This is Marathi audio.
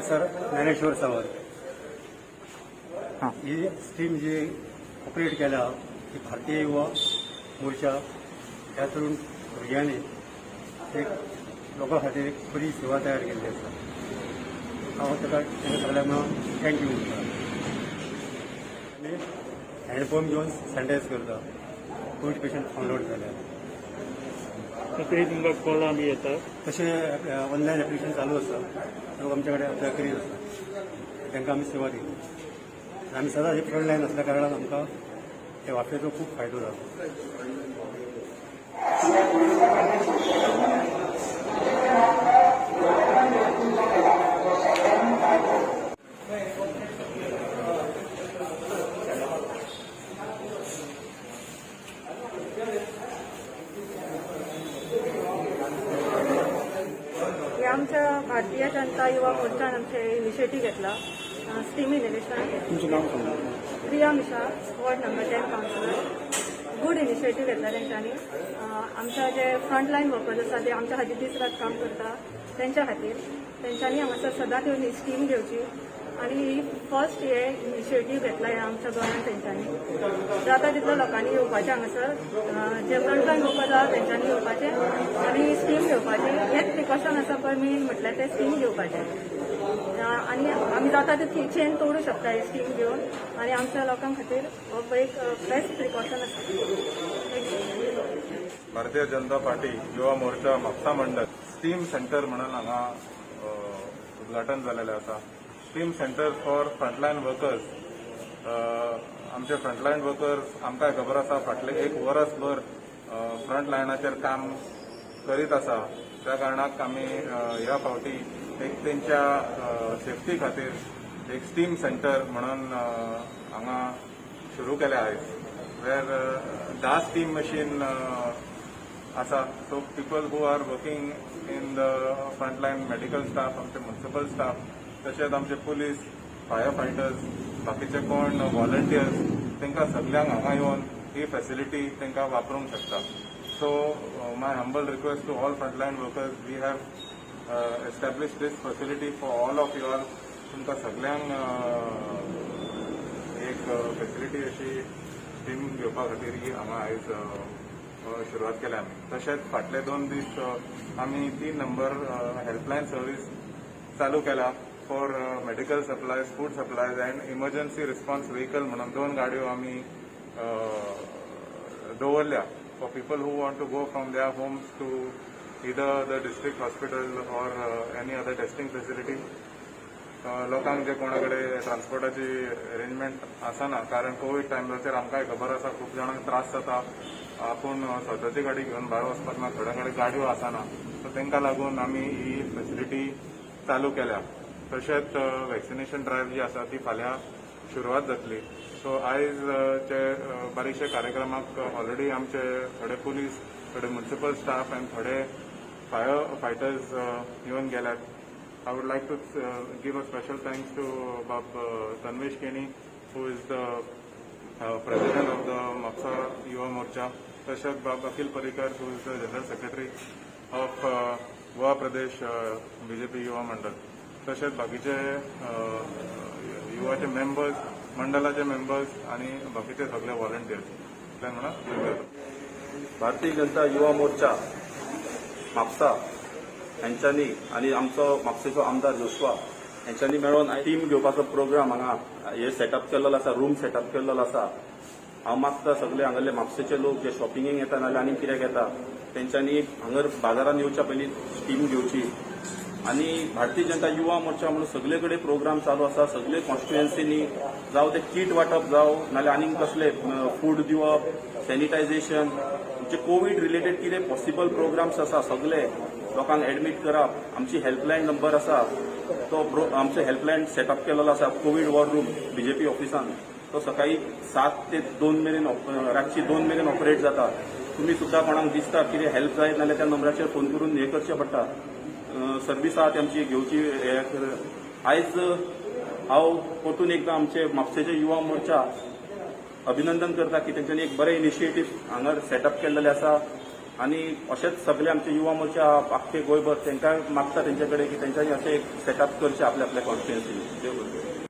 प्रोफेसर ज्ञानेश्वर सावंत. हां. ही स्कीम जी ऑपरेट केल्या ती भारतीय युवा मोर्चा ह्या तरुण भुरग्यांनी एक लोकां खातीर एक बरी सेवा तयार केल्ली आसा. हांव ताका सगळ्यांक मेळून थँक्यू म्हणटा. आनी हँडपंप घेवन सॅनिटायज करता कोवीड पेशंट फावंड आउट जाल्यार. सगळी तुमकां कॉलां बी येतात. तशें ऑनलायन एप्लिकेशन चालू आसा. लोक आमचे कडेन अप्लाय करीत आसा. तांकां आमी सेवा दिता. आमी सदांच हे फ्रंट लायन आसल्या कारणान आमकां हे वाफेचो खूब फायदो जाता. हे आमच्या भारतीय जनता युवा मोर्चान आमचे इनिशिएटीव घेतला स्टीम इनोव्हेशन. तुमचं नाव सांगा. Priya Misha, ward number 10 councillor. Good initiative घेतला तेंच्यांनी. आमच्या जे फ्रंटलायन वर्कर्स आसा ते आमच्या खातीर दीस रात काम करता तेंच्या खातीर तेंच्यांनी हांगासर सदांच येवन ही स्कीम घेवची आनी ही फर्स्ट हे इनिशिएटीव घेतला हे आमच्या गोंयांत तेंच्यांनी. जाता तितल्या लोकांनी येवपाचें हांगासर. जे फ्रंटलायन वर्कर्स आसा तेंच्यांनी येवपाचें आनी ही स्कीम घेवपाची. हेच प्रिकॉशन आसा पळय मेन म्हटल्यार ते स्कीम घेवपाचें. आनी आमी जाता तितली चेन तोडू शकता ही स्कीम घेवन आनी आमच्या लोकां खातीर हो एक बेस्ट प्रिकॉशन आसा. भारतीय जनता पार्टी युवा मोर्चा म्हापसा मंडळ स्टीम सेंटर म्हणून हांगा उद्घाटन जालेलें आसा. Steam centre for frontline workers. आमचे फ्रंटलायन वर्कर्स आमकां खबर आसा फाटले एक वरसभर फ्रंट लायनाचेर काम करीत आसा. त्या कारणाक आमी ह्या फावटी एक तेंच्या सेफ्टी खातीर एक स्टीम सेंटर म्हणून हांगा सुरू केले आयज. वेर 10 स्टीम मशीन आसा. So people who are working in the frontline medical staff, आमचे म्युनिसिपल स्टाफ, तशेंच आमचे पुलीस, फायर फायटर्स, बाकीचे कोण व्हॉलंटियर्स, तांकां सगळ्यांक हांगा येवन ही फॅसिलिटी तांकां वापरूंक शकता. So my humble request to all frontline workers, we have establish this facility for all of you all. तुमकां सगळ्यांक एक फॅसिलिटी अशी स्टीम घेवपा खातीर ही हांगा आयज सुरवात केल्या आमी. तशेंच फाटले 2 दीस आमी 3 नंबर हेल्पलायन सर्वीस चालू केला for medical supplies, food supplies and emergency response vehicle म्हणून 2 गाडयो आमी दवरल्या for people who want to go from their homes to either the district hospital or any other testing facility. लोकांक जे कोणा कडेन ट्रान्सपोर्टाची अरेंजमेंट आसना, कारण कोवीड टायमाचेर आमकांय खबर आसा खूब जाणांक त्रास जाता. आपूण स्वताची गाडी घेवन भायर वचपाक ना, थोड्या कडेन गाडयो आसना. सो तांकां लागून आमी ही फॅसिलिटी चालू केल्या. तशेंच वॅक्सिनेशन ड्रायव्ह जी आसा ती फाल्यां सुरवात जातली. सो आयजचे बारीकशे कार्यक्रमाक ऑलरेडी आमचे थोडे पुलीस, थोडे म्युनिसिपल स्टाफ आनी थोडे फायर फायटर्स येवन गेल्यात. I would like to give a special thanks to Bab Tanvish Keni, who is the president of the Mapsa Yuva Morcha. Tashat Bab Akhil Parikar, who is the general secretary of Goa Pradesh BJP Yuva Mandal. Tashat बाकीचे युवाचे मेंबर्स, मंडलाचे मेंबर्स आणि बाकीचे सगळे व्हॉलंटियर्स म्हणा. भारतीय जनता युवा मोर्चा म्हापसा हांच्यांनी आनी आमचो म्हापसेचो आमदार जोशवा हांच्यांनी मेळून टीम घेवपाचो प्रोग्राम हांगा हे सेटअप केल्लो आसा, रूम सेटअप केल्लो आसा. हांव मागता सगळे हांगले म्हापसेचे लोक जे शॉपिंगेक येता नाल्यार आनी कित्याक येता तेंच्यांनी हांगर बाजारान येवच्या पयलीं टीम घेवची. आनी भारतीय जनता युवा मोर्चा म्हणून सगळे कडेन प्रोग्राम चालू आसा. सगळे कॉन्स्टिट्युएन्सीनी जावं ते किट वांटप जावं नाल्यार आनीक कसले फूड दिवप, सॅनिटायझेशन, म्हणजे कोवीड रिलेटेड कितें पॉसिबल प्रोग्राम्स आसा सगळे लोकांक एडमीट करप. आमची हेल्पलायन नंबर आसा तो आमचो हेल्पलायन सेटअप केलेलो आसा कोवीड वॉर रूम बीजेपी ऑफिसान. तो सकाळी 7 ते 2 मेरेन रातची 2 मेरेन ऑपरेट जाता. तुमी सुद्दां कोणाक दिसता कितें हेल्प जाय नाल्यार त्या नंबराचेर फोन करून हे करचें पडटा. सर्वीस आहा ती आमची घेवची. आयज हांव परतून एकदां आमचे म्हापशेचे युवा मोर्चा अभिनंदन करता की तेंच्यांनी एक बरें इनिशिएटीव हांगा सेटअप केल्लेले आसा. आणि असेच सगळे आमचे युवा मोर्चा अख्खे गोंयभर तांकां मागता तेंचे कडेन की तेंच्यांनी अशें एक सेटअप करचें आपल्या कॉन्स्टिट्युएन्सीन. देव बरें करूं.